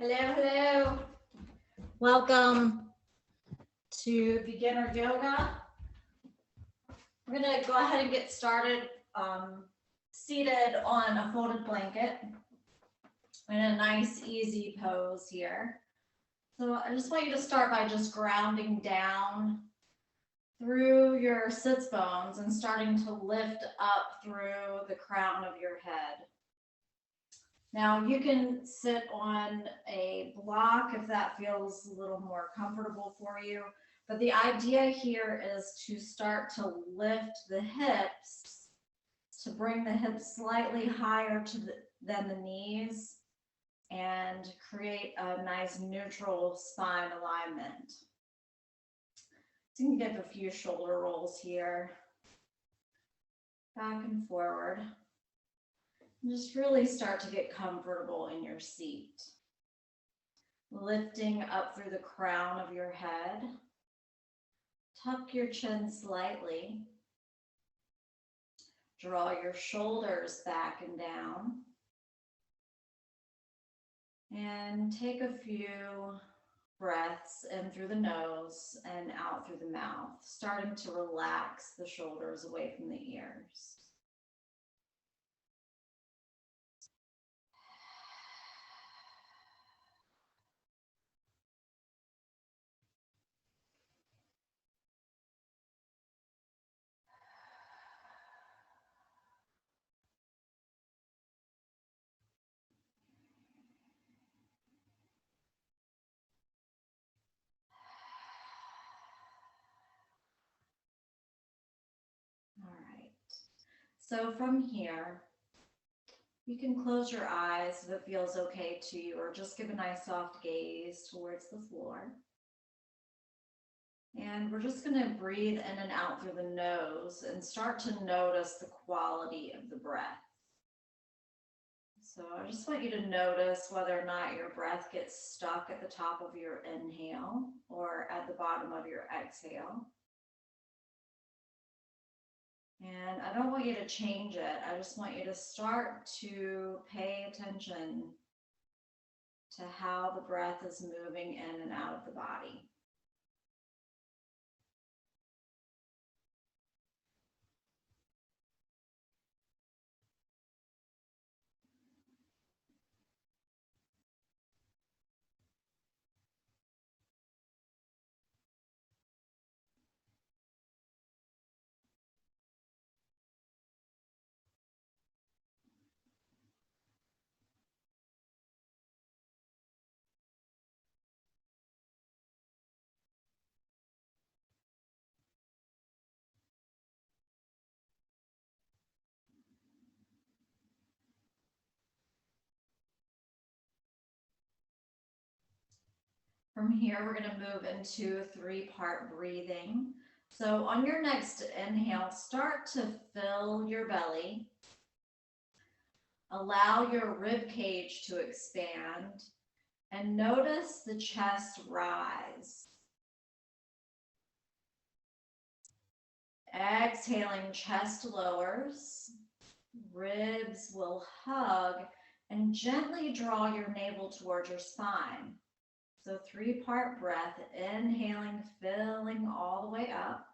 Hello, hello. Welcome to beginner yoga. We're going to go ahead and get started seated on a folded blanket in a nice, easy pose here. So I just want you to start by just grounding down through your sits bones and starting to lift up through the crown of your head. Now you can sit on a block if that feels a little more comfortable for you, but the idea here is to start to lift the hips, to bring the hips slightly higher than the knees and create a nice neutral spine alignment. So you can give a few shoulder rolls here, back and forward. Just really start to get comfortable in your seat. Lifting up through the crown of your head. Tuck your chin slightly. Draw your shoulders back and down. And take a few breaths in through the nose and out through the mouth, starting to relax the shoulders away from the ears. All right, so from here, you can close your eyes if it feels okay to you, or just give a nice soft gaze towards the floor. And we're just going to breathe in and out through the nose and start to notice the quality of the breath. So I just want you to notice whether or not your breath gets stuck at the top of your inhale or at the bottom of your exhale. And I don't want you to change it. I just want you to start to pay attention to how the breath is moving in and out of the body. From here, we're going to move into three-part breathing. So on your next inhale, start to fill your belly. Allow your rib cage to expand and notice the chest rise. Exhaling, chest lowers, ribs will hug, and gently draw your navel towards your spine. So three-part breath, inhaling, filling all the way up.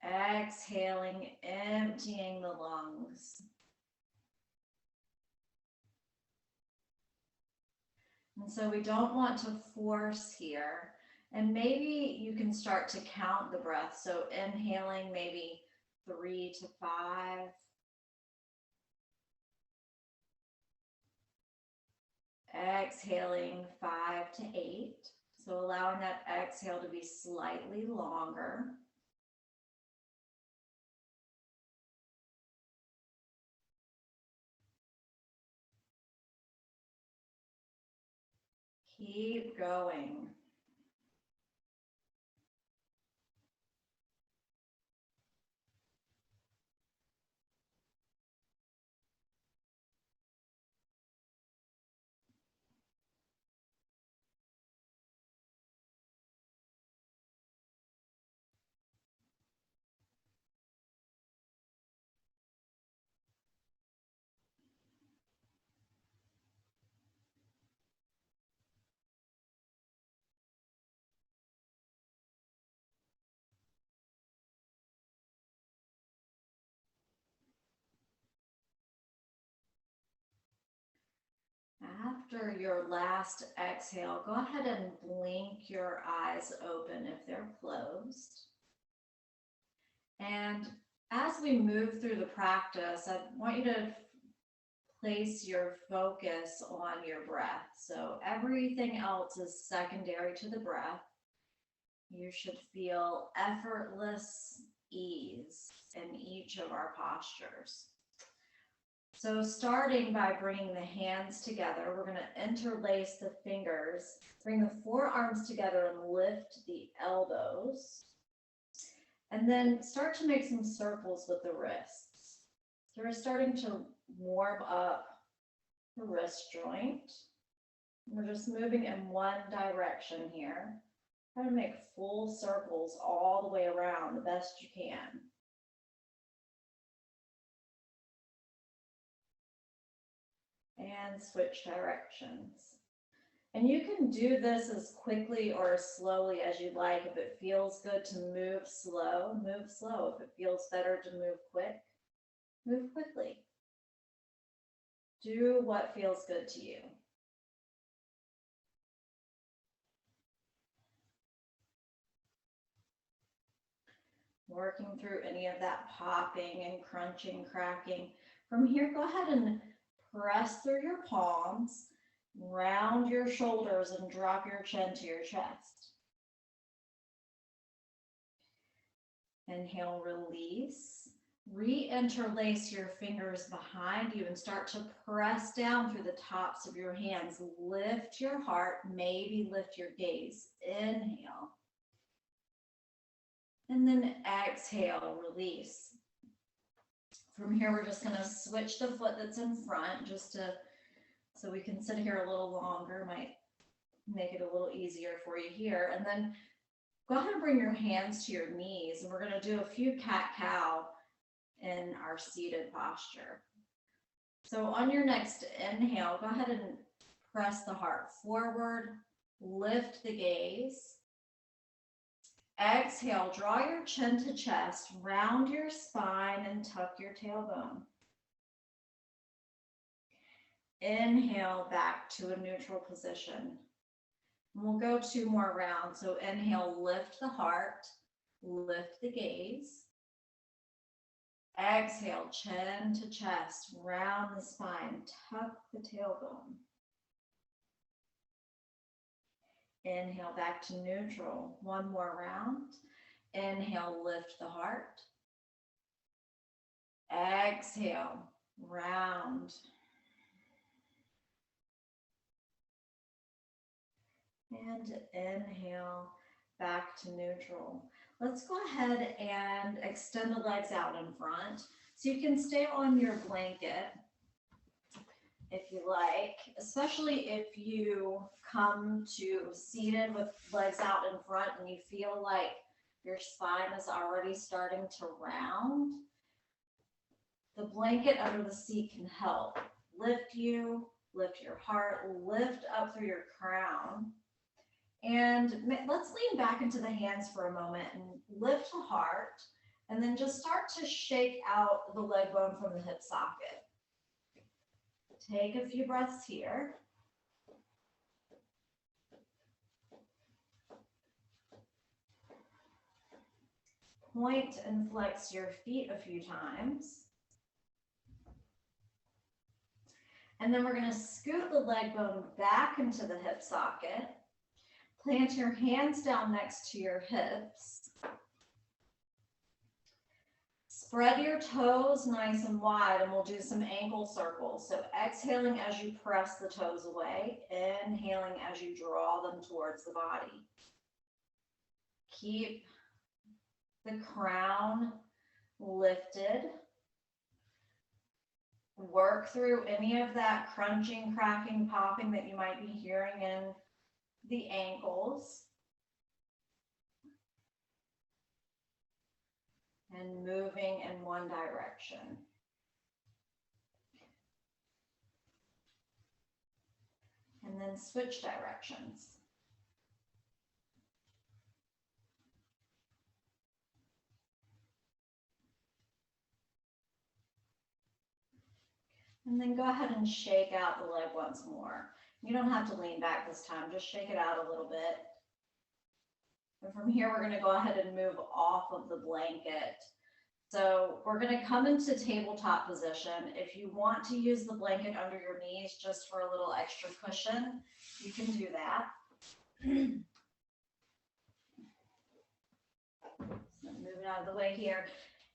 Exhaling, emptying the lungs. And so we don't want to force here. And maybe you can start to count the breath. So inhaling maybe 3 to 5. Exhaling 5 to 8. So allowing that exhale to be slightly longer. Keep going. After your last exhale, go ahead and blink your eyes open if they're closed. And as we move through the practice, I want you to place your focus on your breath. So everything else is secondary to the breath. You should feel effortless ease in each of our postures. So starting by bringing the hands together, we're going to interlace the fingers, bring the forearms together and lift the elbows. And then start to make some circles with the wrists. So we're starting to warm up the wrist joint. We're just moving in one direction here. Try to make full circles all the way around the best you can. And switch directions. And you can do this as quickly or as slowly as you'd like. If it feels good to move slow, move slow. If it feels better to move quick, move quickly. Do what feels good to you. Working through any of that popping and crunching, cracking. From here, go ahead and press through your palms, round your shoulders, and drop your chin to your chest. Inhale, release. Re-interlace your fingers behind you and start to press down through the tops of your hands. Lift your heart, maybe lift your gaze. Inhale. And then exhale, release. From here, we're just going to switch the foot that's in front so we can sit here a little longer. Might make it a little easier for you here. And then go ahead and bring your hands to your knees. And we're going to do a few cat-cow in our seated posture. So on your next inhale, go ahead and press the heart forward, lift the gaze. Exhale, draw your chin to chest, round your spine and tuck your tailbone. Inhale back to a neutral position. And we'll go 2 more rounds. So inhale, lift the heart, lift the gaze. Exhale, chin to chest, round the spine, tuck the tailbone. Inhale back to neutral. 1 more round. Inhale, lift the heart. Exhale, round. And inhale back to neutral. Let's go ahead and extend the legs out in front. So you can stay on your blanket if you like, especially if you come to seated with legs out in front and you feel like your spine is already starting to round. The blanket under the seat can help lift you, lift your heart, lift up through your crown. And let's lean back into the hands for a moment and lift the heart, and then just start to shake out the leg bone from the hip socket. Take a few breaths here. Point and flex your feet a few times. And then we're going to scoot the leg bone back into the hip socket. Plant your hands down next to your hips. Spread your toes nice and wide, and we'll do some ankle circles. So exhaling as you press the toes away, inhaling as you draw them towards the body. Keep the crown lifted. Work through any of that crunching, cracking, popping that you might be hearing in the ankles. And moving in one direction. And then switch directions. And then go ahead and shake out the leg once more. You don't have to lean back this time, just shake it out a little bit. And from here, we're gonna go ahead and move off of the blanket. So we're gonna come into tabletop position. If you want to use the blanket under your knees just for a little extra cushion, you can do that. So move it out of the way here.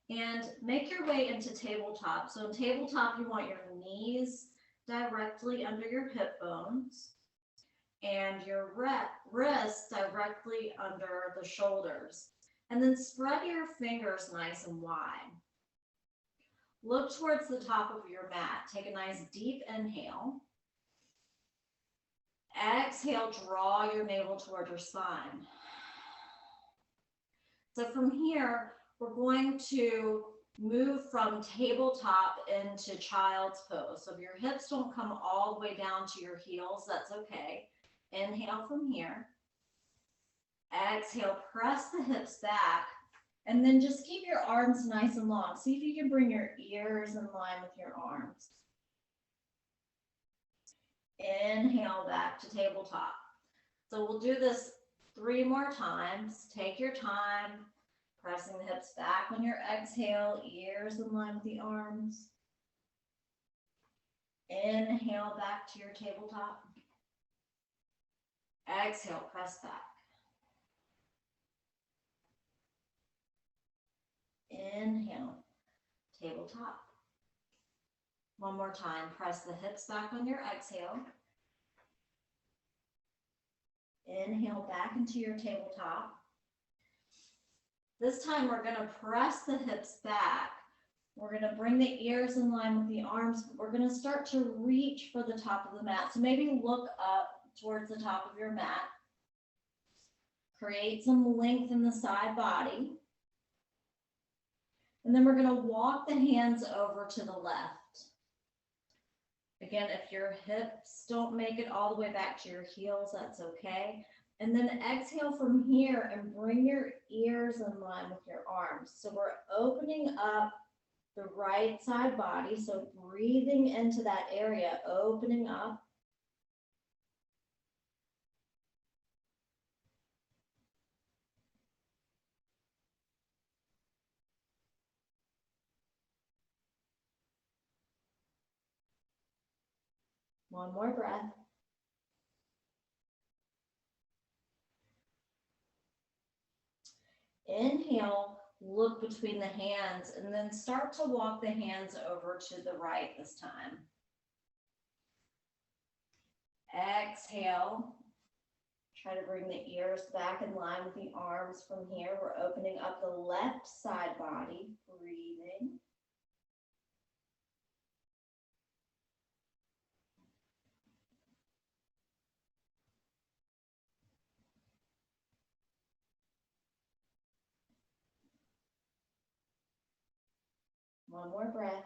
And make your way into tabletop. So in tabletop, you want your knees directly under your hip bones and your wrists directly under the shoulders. And then spread your fingers nice and wide. Look towards the top of your mat. Take a nice deep inhale. Exhale, draw your navel toward your spine. So from here, we're going to move from tabletop into child's pose. So if your hips don't come all the way down to your heels, that's okay. Inhale from here. Exhale, press the hips back, and then just keep your arms nice and long. See if you can bring your ears in line with your arms. Inhale back to tabletop. So we'll do this 3 more times. Take your time, pressing the hips back on your exhale, ears in line with the arms. Inhale back to your tabletop. Exhale, press back. Inhale, tabletop. One more time, press the hips back on your exhale. Inhale back into your tabletop. This time we're gonna press the hips back. We're gonna bring the ears in line with the arms. We're gonna start to reach for the top of the mat. So maybe look up towards the top of your mat. Create some length in the side body. And then we're going to walk the hands over to the left. Again, if your hips don't make it all the way back to your heels, that's okay. And then exhale from here and bring your ears in line with your arms. So we're opening up the right side body. So breathing into that area, opening up. One more breath. Inhale, look between the hands, and then start to walk the hands over to the right this time. Exhale. Try to bring the ears back in line with the arms from here. We're opening up the left side body, breathing. One more breath.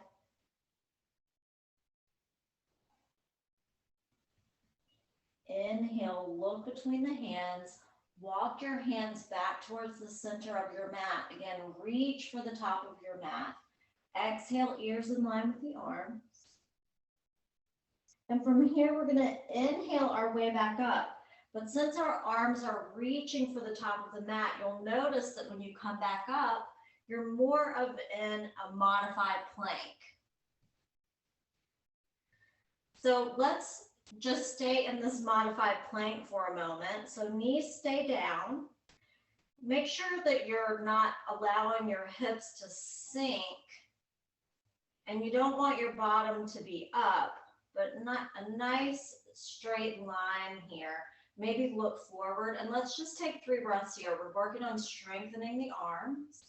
Inhale, look between the hands. Walk your hands back towards the center of your mat. Again, reach for the top of your mat. Exhale, ears in line with the arms. And from here, we're going to inhale our way back up. But since our arms are reaching for the top of the mat, you'll notice that when you come back up, you're more of in a modified plank. So let's just stay in this modified plank for a moment. So knees stay down. Make sure that you're not allowing your hips to sink. And you don't want your bottom to be up, but not a nice straight line here. Maybe look forward, and let's just take 3 breaths here. We're working on strengthening the arms.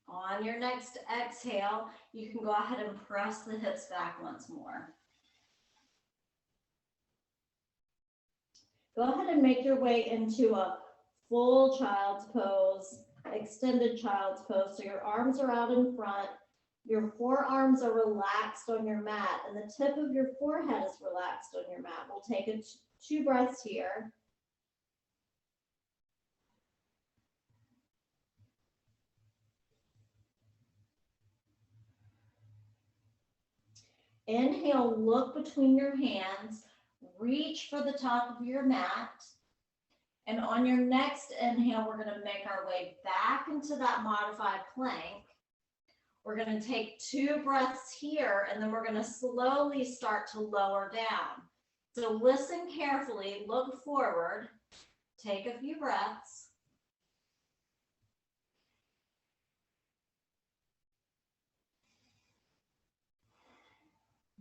On your next exhale, you can go ahead and press the hips back once more. Go ahead and make your way into a full child's pose, extended child's pose. So your arms are out in front, your forearms are relaxed on your mat, and the tip of your forehead is relaxed on your mat. We'll take a 2 breaths here. Inhale, look between your hands, reach for the top of your mat. And on your next inhale, we're going to make our way back into that modified plank. We're going to take 2 breaths here, and then we're going to slowly start to lower down. So listen carefully, look forward, take a few breaths.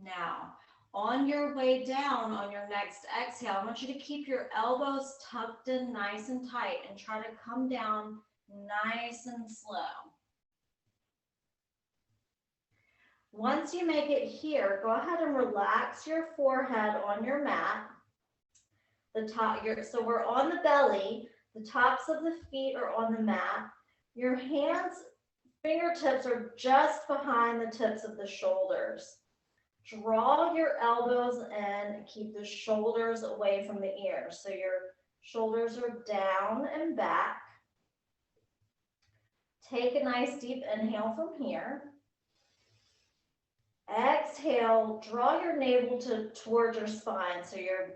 Now, on your way down, on your next exhale, I want you to keep your elbows tucked in nice and tight and try to come down nice and slow. Once you make it here, go ahead and relax your forehead on your mat. So we're on the belly, the tops of the feet are on the mat. Your hands, fingertips are just behind the tips of the shoulders. Draw your elbows in, keep the shoulders away from the ears. So your shoulders are down and back. Take a nice deep inhale from here. Exhale, draw your navel towards your spine. So you're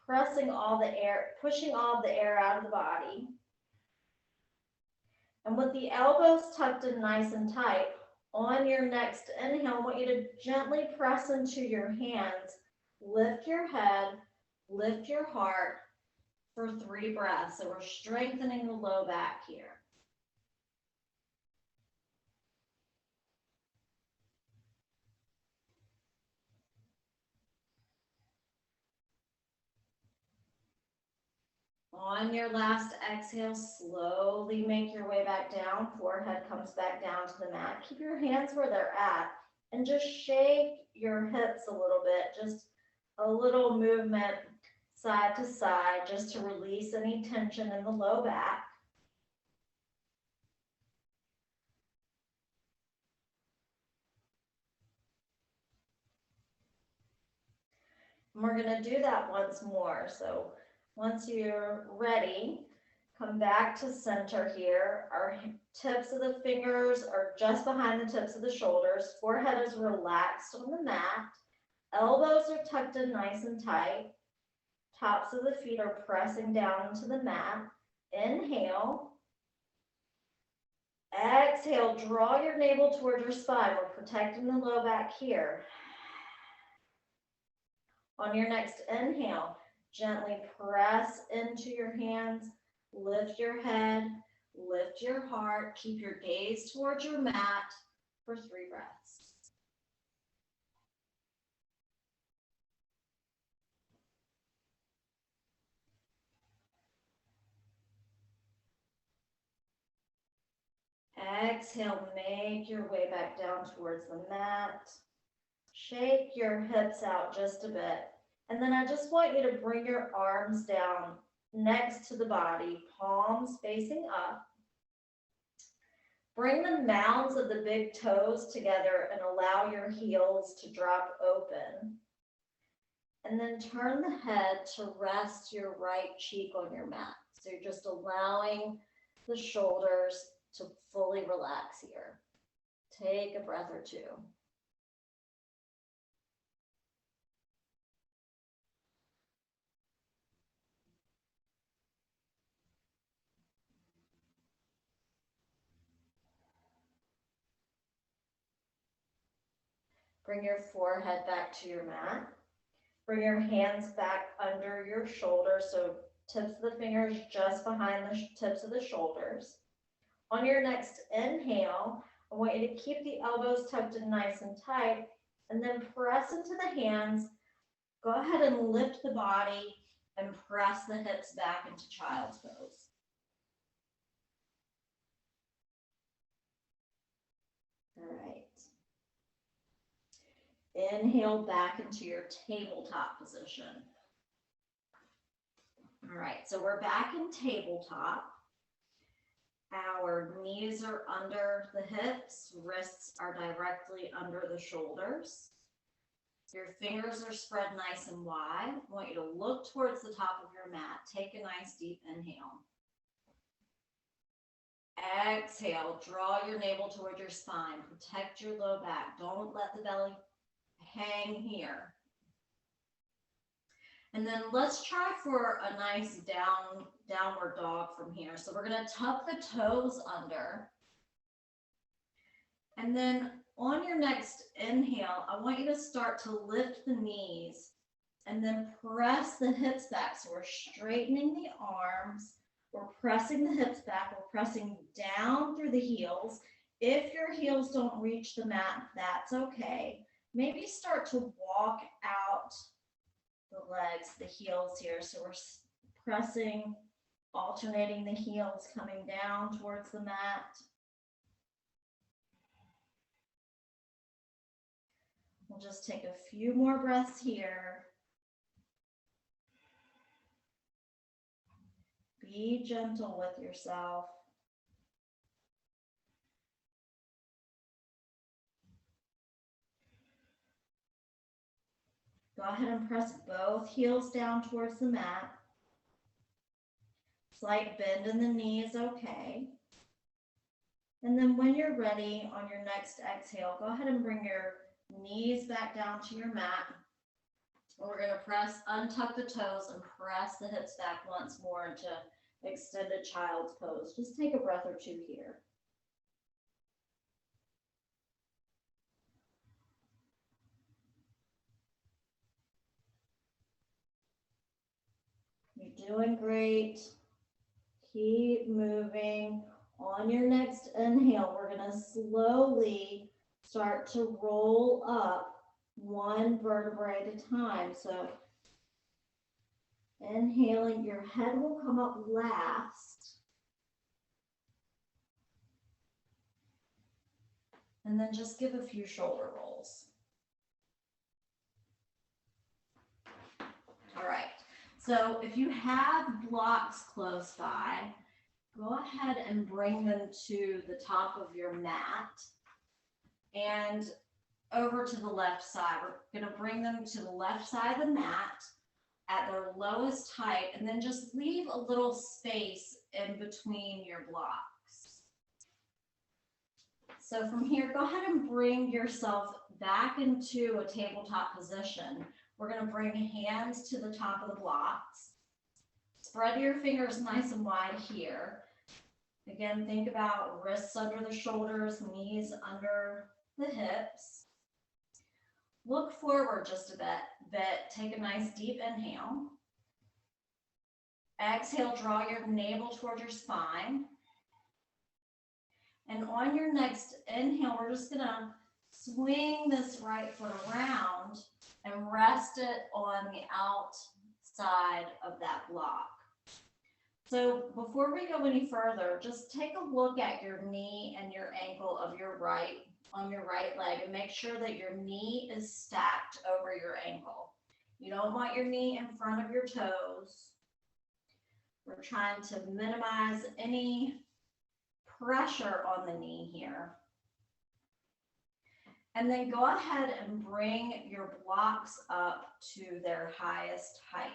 pressing all the air, pushing all the air out of the body. And with the elbows tucked in nice and tight, on your next inhale, I want you to gently press into your hands, lift your head, lift your heart for 3 breaths. So we're strengthening the low back here. On your last exhale, slowly make your way back down. Forehead comes back down to the mat. Keep your hands where they're at and just shake your hips a little bit. Just a little movement side to side just to release any tension in the low back. And we're going to do that once more. So once you're ready, come back to center here. Our tips of the fingers are just behind the tips of the shoulders. Forehead is relaxed on the mat. Elbows are tucked in nice and tight. Tops of the feet are pressing down into the mat. Inhale. Exhale, draw your navel towards your spine. We're protecting the low back here. On your next inhale, gently press into your hands, lift your head, lift your heart, keep your gaze towards your mat for 3 breaths. Exhale, make your way back down towards the mat. Shake your hips out just a bit. And then I just want you to bring your arms down next to the body, palms facing up. Bring the mounds of the big toes together and allow your heels to drop open. And then turn the head to rest your right cheek on your mat. So you're just allowing the shoulders to fully relax here. Take a breath or 2. Bring your forehead back to your mat. Bring your hands back under your shoulders, so tips of the fingers just behind the tips of the shoulders. On your next inhale, I want you to keep the elbows tucked in nice and tight, and then press into the hands. Go ahead and lift the body and press the hips back into child's pose. All right. Inhale back into your tabletop position. All right, so we're back in tabletop. Our knees are under the hips, wrists are directly under the shoulders. Your fingers are spread nice and wide. I want you to look towards the top of your mat. Take a nice deep inhale. Exhale, draw your navel toward your spine. Protect your low back. Don't let the belly hang here. And then let's try for a nice downward dog from here. So we're going to tuck the toes under. And then on your next inhale, I want you to start to lift the knees and then press the hips back. So we're straightening the arms. We're pressing the hips back. We're pressing down through the heels. If your heels don't reach the mat, that's okay. Maybe start to walk out the legs, the heels here. So we're pressing, alternating the heels coming down towards the mat. We'll just take a few more breaths here. Be gentle with yourself. Go ahead and press both heels down towards the mat. Slight bend in the knee is okay. And then when you're ready on your next exhale, go ahead and bring your knees back down to your mat. We're going to untuck the toes and press the hips back once more into extended child's pose. Just take a breath or two here. You're doing great. Keep moving. On your next inhale, we're going to slowly start to roll up one vertebrae at a time. So inhaling, your head will come up last. And then just give a few shoulder rolls. All right. So if you have blocks close by, go ahead and bring them to the top of your mat and over to the left side. We're going to bring them to the left side of the mat at their lowest height, and then just leave a little space in between your blocks. So from here, go ahead and bring yourself back into a tabletop position. We're going to bring hands to the top of the blocks. Spread your fingers nice and wide here. Again, think about wrists under the shoulders, knees under the hips. Look forward just a bit. Take a nice deep inhale. Exhale, draw your navel toward your spine. And on your next inhale, we're just going to swing this right foot around and rest it on the outside of that block. So before we go any further, just take a look at your knee and your ankle of your right leg and make sure that your knee is stacked over your ankle. You don't want your knee in front of your toes. We're trying to minimize any pressure on the knee here. And then go ahead and bring your blocks up to their highest height.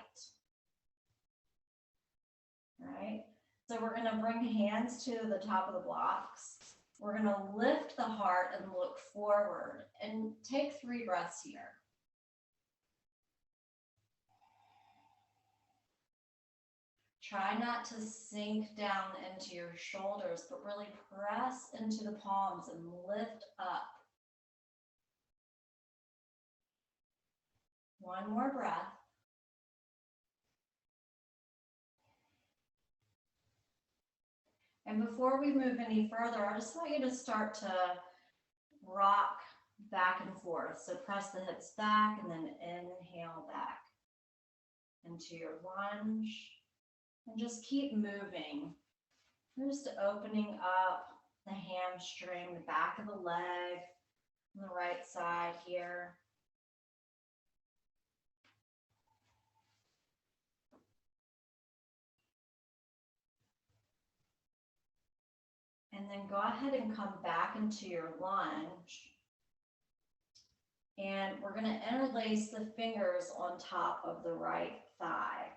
All right, so we're going to bring hands to the top of the blocks. We're going to lift the heart and look forward and take 3 breaths here. Try not to sink down into your shoulders, but really press into the palms and lift up. One more breath. And before we move any further, I just want you to start to rock back and forth. So press the hips back and then inhale back into your lunge. And just keep moving. Just opening up the hamstring, the back of the leg, on the right side here. And then go ahead and come back into your lunge. And we're going to interlace the fingers on top of the right thigh.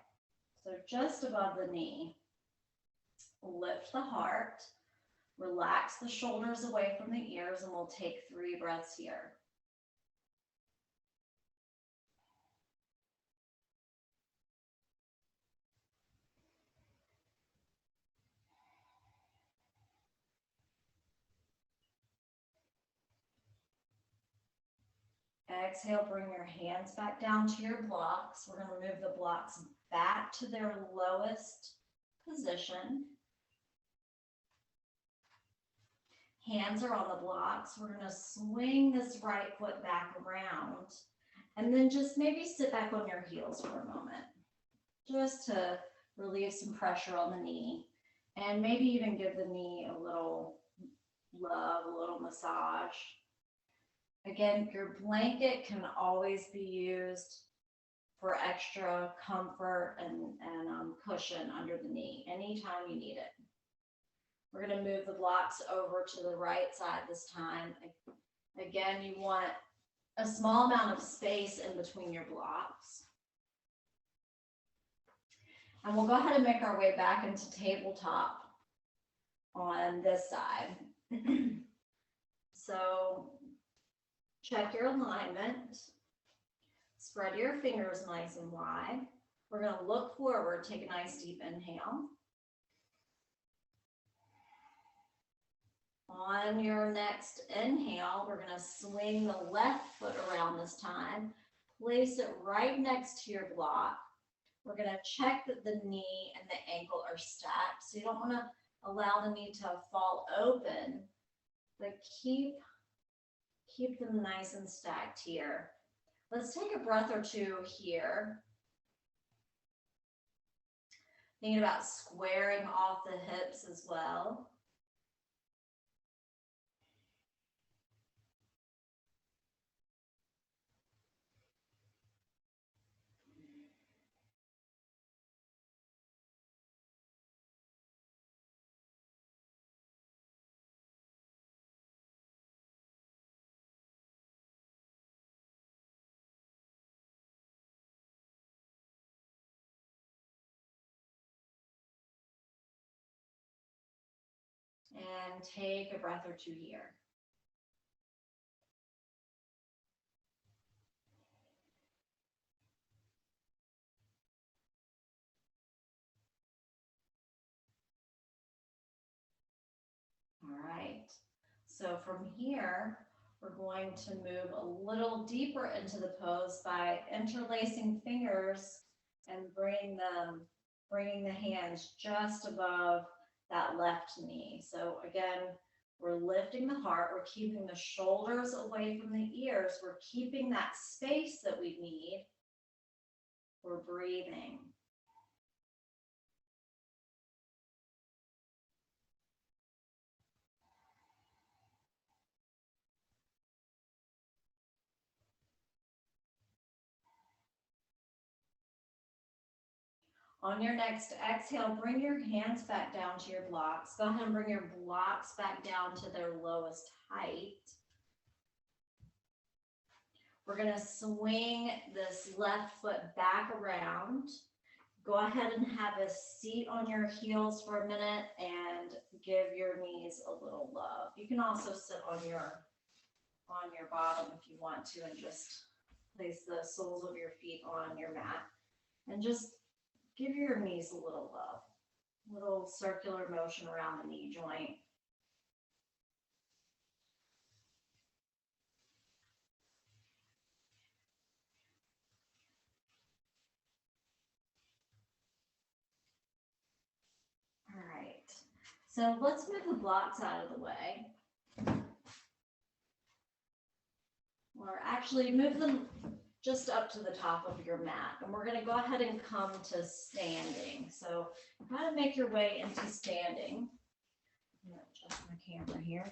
So just above the knee. Lift the heart. Relax the shoulders away from the ears, and we'll take 3 breaths here. Exhale, bring your hands back down to your blocks. We're going to move the blocks back to their lowest position. Hands are on the blocks. We're going to swing this right foot back around and then just maybe sit back on your heels for a moment, just to relieve some pressure on the knee and maybe even give the knee a little love, a little massage. Again, your blanket can always be used for extra comfort and cushion under the knee anytime you need it. We're going to move the blocks over to the right side this time. Again, you want a small amount of space in between your blocks. And we'll go ahead and make our way back into tabletop on this side. So check your alignment. Spread your fingers nice and wide. We're going to look forward, take a nice deep inhale. On your next inhale, we're going to swing the left foot around this time. Place it right next to your block. We're going to check that the knee and the ankle are stacked. So you don't want to allow the knee to fall open, but keep them nice and stacked here. Let's take a breath or 2 here. Thinking about squaring off the hips as well. And take a breath or 2 here. All right. So from here, we're going to move a little deeper into the pose by interlacing fingers and bringing the hands just above that left knee. So again, we're lifting the heart, we're keeping the shoulders away from the ears, we're keeping that space that we need, we're breathing. On your next exhale, bring your hands back down to your blocks. Go ahead and bring your blocks back down to their lowest height. We're going to swing this left foot back around. Go ahead and have a seat on your heels for a minute and give your knees a little love. You can also sit on your bottom if you want to and just place the soles of your feet on your mat and just give your knees a little love, a little circular motion around the knee joint. All right, so let's move the blocks out of the way. Or actually move them just up to the top of your mat. And we're going to go ahead and come to standing. So go ahead and make your way into standing. I'm going to adjust my camera here.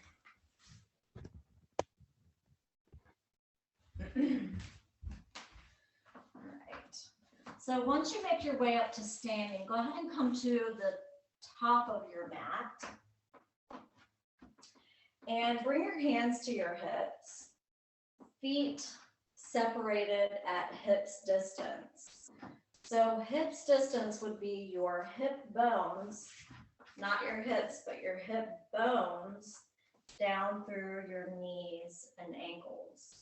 All right. So once you make your way up to standing, go ahead and come to the top of your mat. And bring your hands to your hips. Feet separated at hips distance. So hips distance would be your hip bones, not your hips, but your hip bones down through your knees and ankles.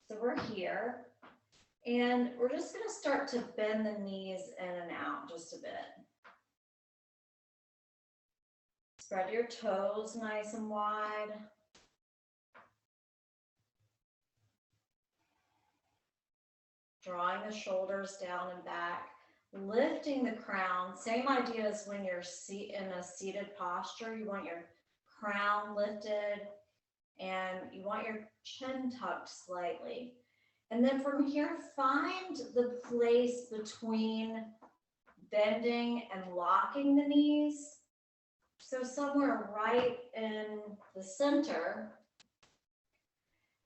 So we're here, and we're just going to start to bend the knees in and out just a bit. Spread your toes nice and wide. Drawing the shoulders down and back, lifting the crown. Same idea as when you're in a seated posture. You want your crown lifted and you want your chin tucked slightly. And then from here, find the place between bending and locking the knees. So somewhere right in the center.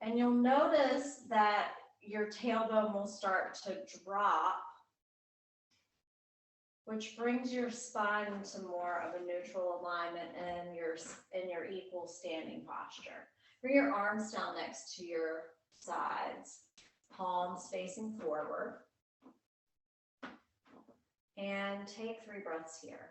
And you'll notice that your tailbone will start to drop, which brings your spine into more of a neutral alignment and in your equal standing posture. Bring your arms down next to your sides, palms facing forward. And take 3 breaths here.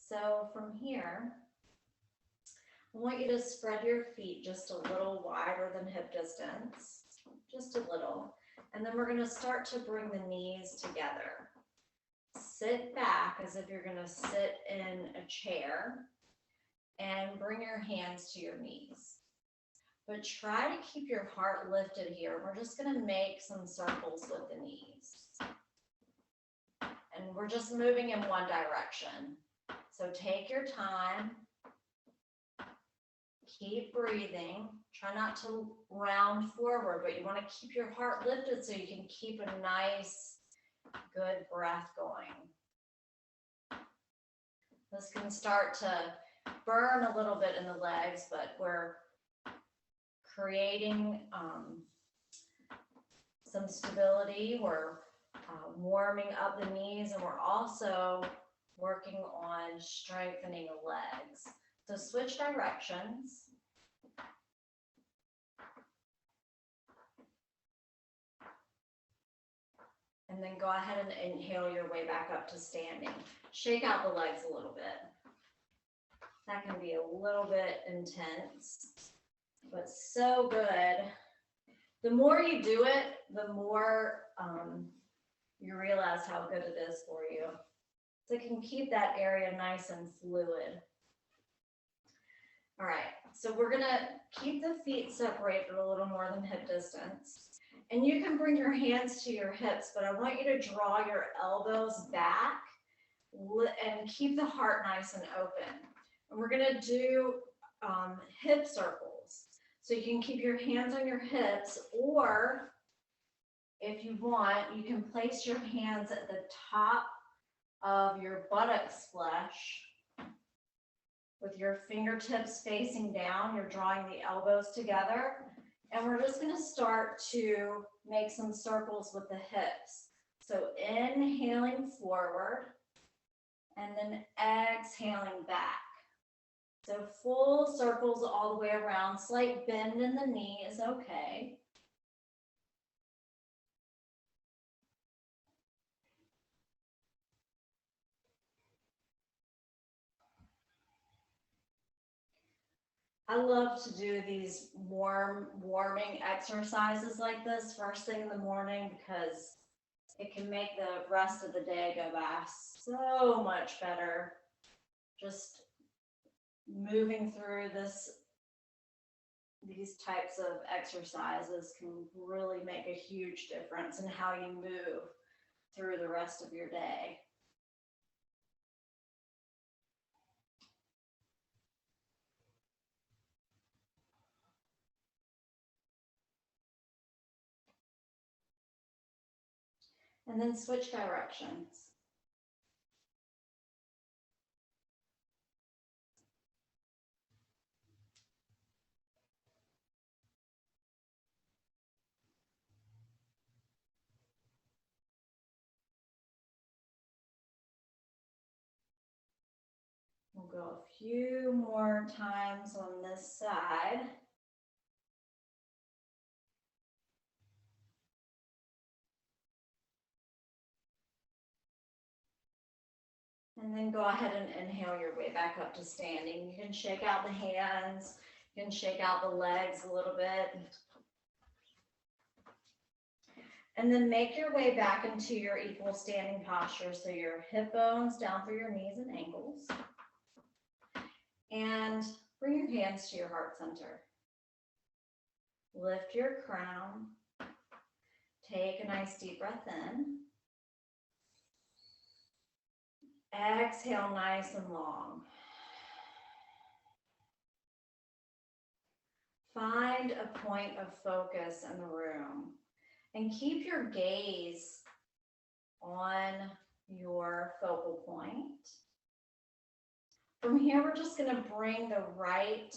So from here, I want you to spread your feet just a little wider than hip distance, just a little. And then we're going to start to bring the knees together. Sit back as if you're going to sit in a chair and bring your hands to your knees. But try to keep your heart lifted here. We're just going to make some circles with the knees. And we're just moving in one direction. So take your time, keep breathing, try not to round forward, but you want to keep your heart lifted so you can keep a nice, good breath going. This can start to burn a little bit in the legs, but we're creating some stability. We're warming up the knees, and we're also working on strengthening the legs. So switch directions. And then go ahead and inhale your way back up to standing. Shake out the legs a little bit. That can be a little bit intense, but so good. The more you do it, the more you realize how good it is for you. So it can keep that area nice and fluid. All right, so we're gonna keep the feet separated a little more than hip distance. And you can bring your hands to your hips, but I want you to draw your elbows back and keep the heart nice and open. And we're gonna do hip circles. So you can keep your hands on your hips, or if you want, you can place your hands at the top of your buttocks flesh with your fingertips facing down. You're drawing the elbows together, and we're just going to start to make some circles with the hips. So inhaling forward and then exhaling back. So full circles all the way around. Slight bend in the knee is okay. I love to do these warming exercises like this first thing in the morning because it can make the rest of the day go by so much better. Just moving through these types of exercises can really make a huge difference in how you move through the rest of your day. And then switch directions. We'll go a few more times on this side. And then go ahead and inhale your way back up to standing. You can shake out the hands, you can shake out the legs a little bit. And then make your way back into your equal standing posture. So your hip bones down through your knees and ankles. And bring your hands to your heart center. Lift your crown. Take a nice deep breath in. Exhale nice and long. Find a point of focus in the room and keep your gaze on your focal point. From here, we're just going to bring the right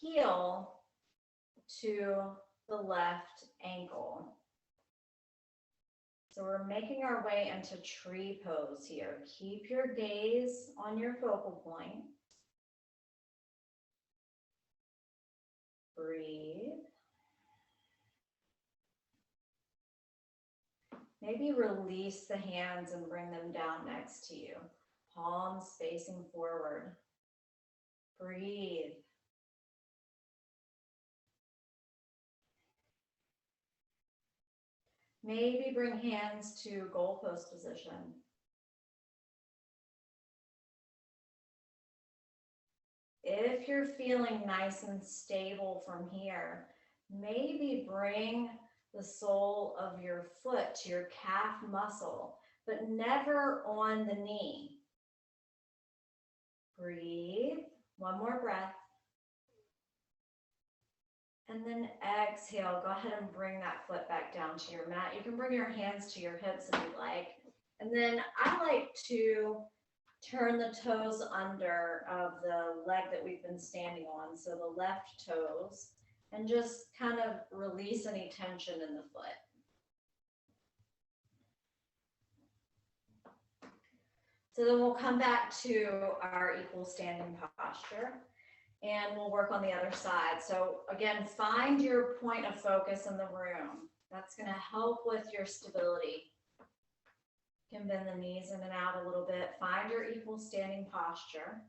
heel to the left ankle. So we're making our way into tree pose here. Keep your gaze on your focal point. Breathe. Maybe release the hands and bring them down next to you. Palms facing forward. Breathe. Maybe bring hands to goalpost position. If you're feeling nice and stable from here, maybe bring the sole of your foot to your calf muscle, but never on the knee. Breathe. One more breath. And then exhale, go ahead and bring that foot back down to your mat. You can bring your hands to your hips if you like. And then I like to turn the toes under of the leg that we've been standing on, so the left toes, and just kind of release any tension in the foot. So then we'll come back to our equal standing posture. And we'll work on the other side. So again, find your point of focus in the room. That's going to help with your stability. You can bend the knees in and out a little bit. Find your equal standing posture.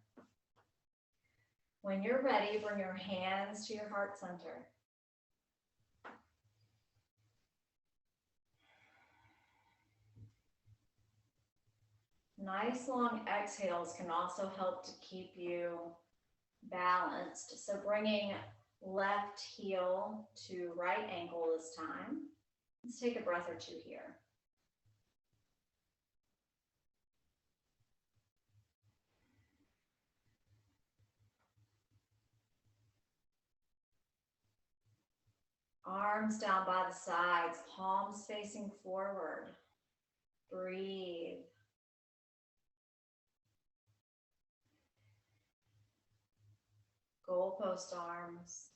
When you're ready, bring your hands to your heart center. Nice long exhales can also help to keep you balanced. So bringing left heel to right ankle this time. Let's take a breath or two here. Arms down by the sides, palms facing forward. Breathe. Goalpost arms.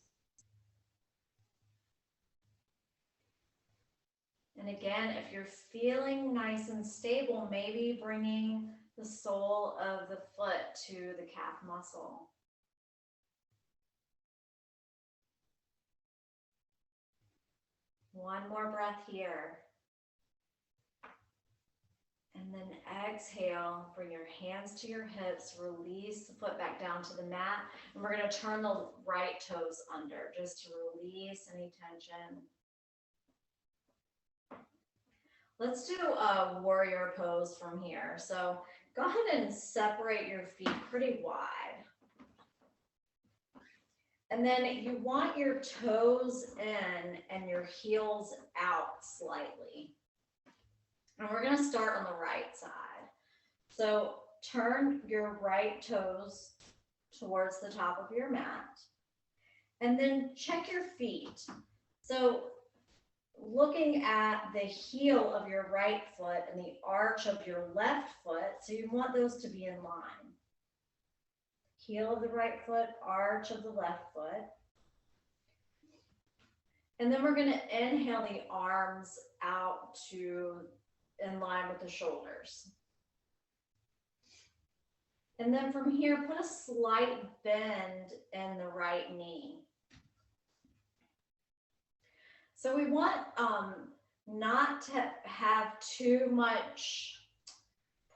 And again, if you're feeling nice and stable, maybe bringing the sole of the foot to the calf muscle. One more breath here. And then exhale, bring your hands to your hips, release the foot back down to the mat, and we're going to turn the right toes under just to release any tension. Let's do a warrior pose from here. So go ahead and separate your feet pretty wide. And then you want your toes in and your heels out slightly. And we're going to start on the right side. So turn your right toes towards the top of your mat. And then check your feet. So looking at the heel of your right foot and the arch of your left foot, so you want those to be in line. Heel of the right foot, arch of the left foot. And then we're going to inhale the arms out to in line with the shoulders. And then from here, put a slight bend in the right knee. So we want not to have too much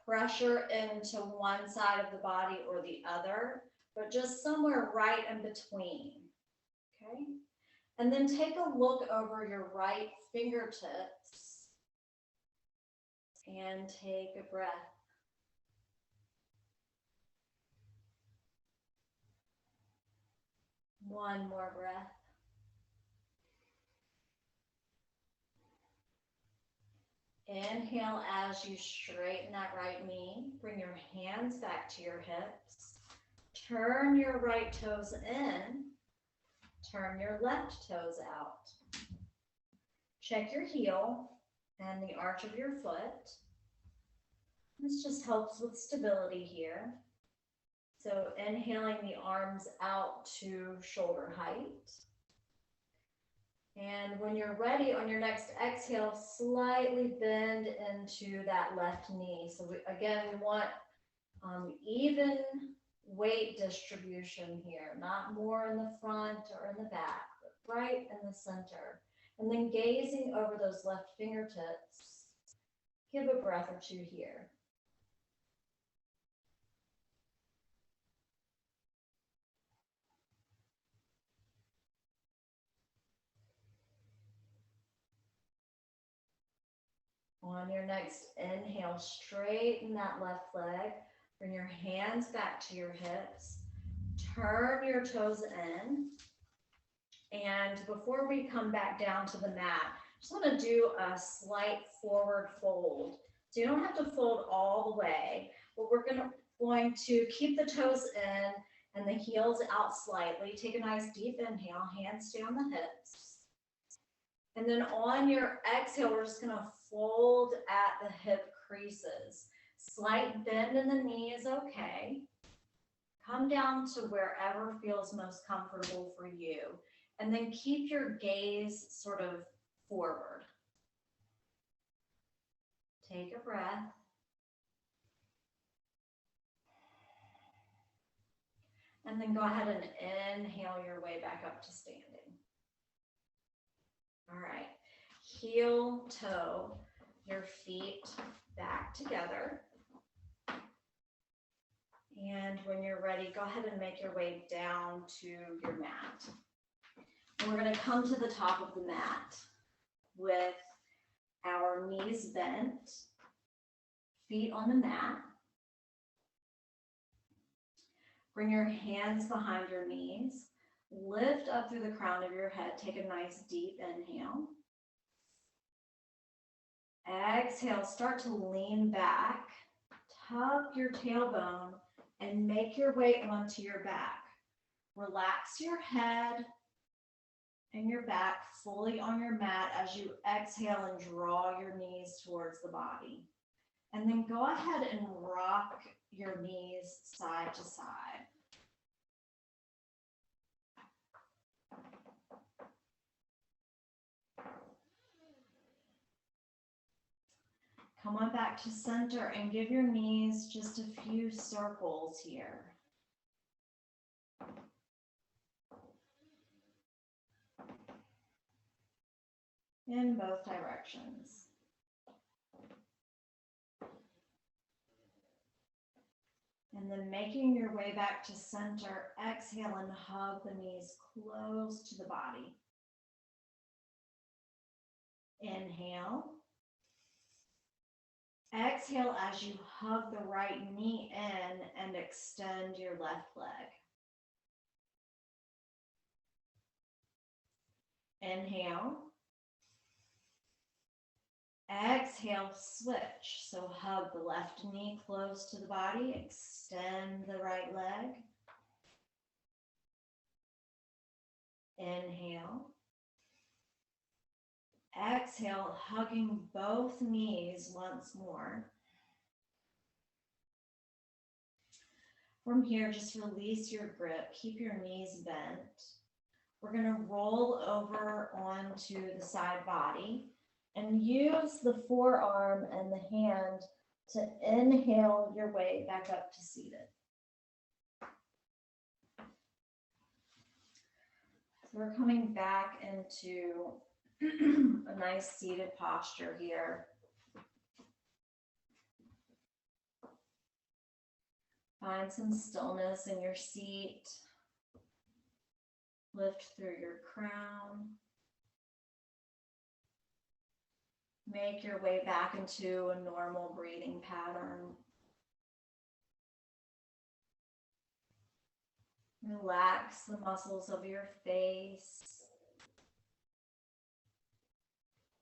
pressure into one side of the body or the other, but just somewhere right in between, okay? And then take a look over your right fingertips and take a breath. One more breath. Inhale as you straighten that right knee. Bring your hands back to your hips. Turn your right toes in. Turn your left toes out. Check your heel and the arch of your foot. This just helps with stability here. So inhaling the arms out to shoulder height. And when you're ready, on your next exhale, slightly bend into that left knee. So again, we want even weight distribution here, not more in the front or in the back, but right in the center. And then gazing over those left fingertips, give a breath or two here. On your next inhale, straighten that left leg. Bring your hands back to your hips. Turn your toes in. And before we come back down to the mat, just want to do a slight forward fold. So you don't have to fold all the way, but we're going to keep the toes in and the heels out slightly. Take a nice deep inhale, hands stay on the hips. And then on your exhale, we're just gonna fold at the hip creases. Slight bend in the knee is okay. Come down to wherever feels most comfortable for you. And then keep your gaze sort of forward. Take a breath. And then go ahead and inhale your way back up to standing. All right, heel toe your feet back together. And when you're ready, go ahead and make your way down to your mat. And we're going to come to the top of the mat with our knees bent, feet on the mat. Bring your hands behind your knees. Lift up through the crown of your head. Take a nice deep inhale. Exhale, start to lean back. Tuck your tailbone and make your way onto your back. Relax your head and your back fully on your mat as you exhale and draw your knees towards the body. And then go ahead and rock your knees side to side. Come on back to center and give your knees just a few circles here. In both directions. And then making your way back to center, exhale and hug the knees close to the body. Inhale. Exhale as you hug the right knee in and extend your left leg. Inhale. Exhale, switch. So hug the left knee close to the body, extend the right leg. Inhale. Exhale, hugging both knees once more. From here, just release your grip. Keep your knees bent. We're going to roll over onto the side body and use the forearm and the hand to inhale your way back up to seated. we're coming back into a nice seated posture here. Find some stillness in your seat. Lift through your crown. Make your way back into a normal breathing pattern. Relax the muscles of your face.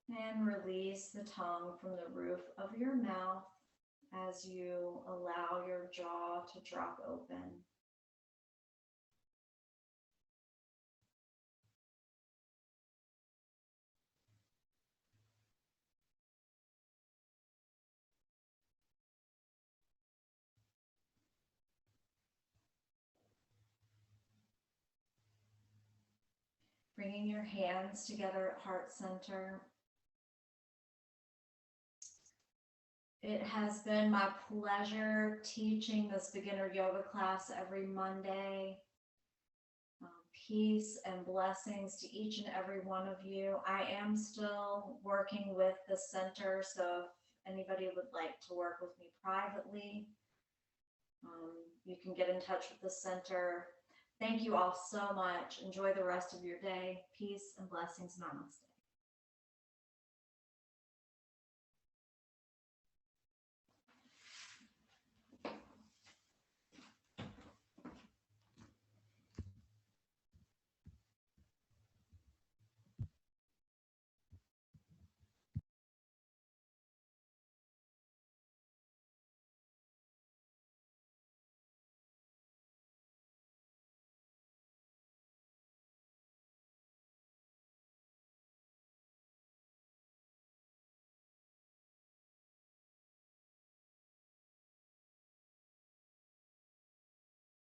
And release the tongue from the roof of your mouth as you allow your jaw to drop open. Bringing your hands together at heart center. It has been my pleasure teaching this beginner yoga class every Monday. Peace and blessings to each and every one of you. I am still working with the center, so if anybody would like to work with me privately, you can get in touch with the center. Thank you all so much. Enjoy the rest of your day. Peace and blessings. Namaste.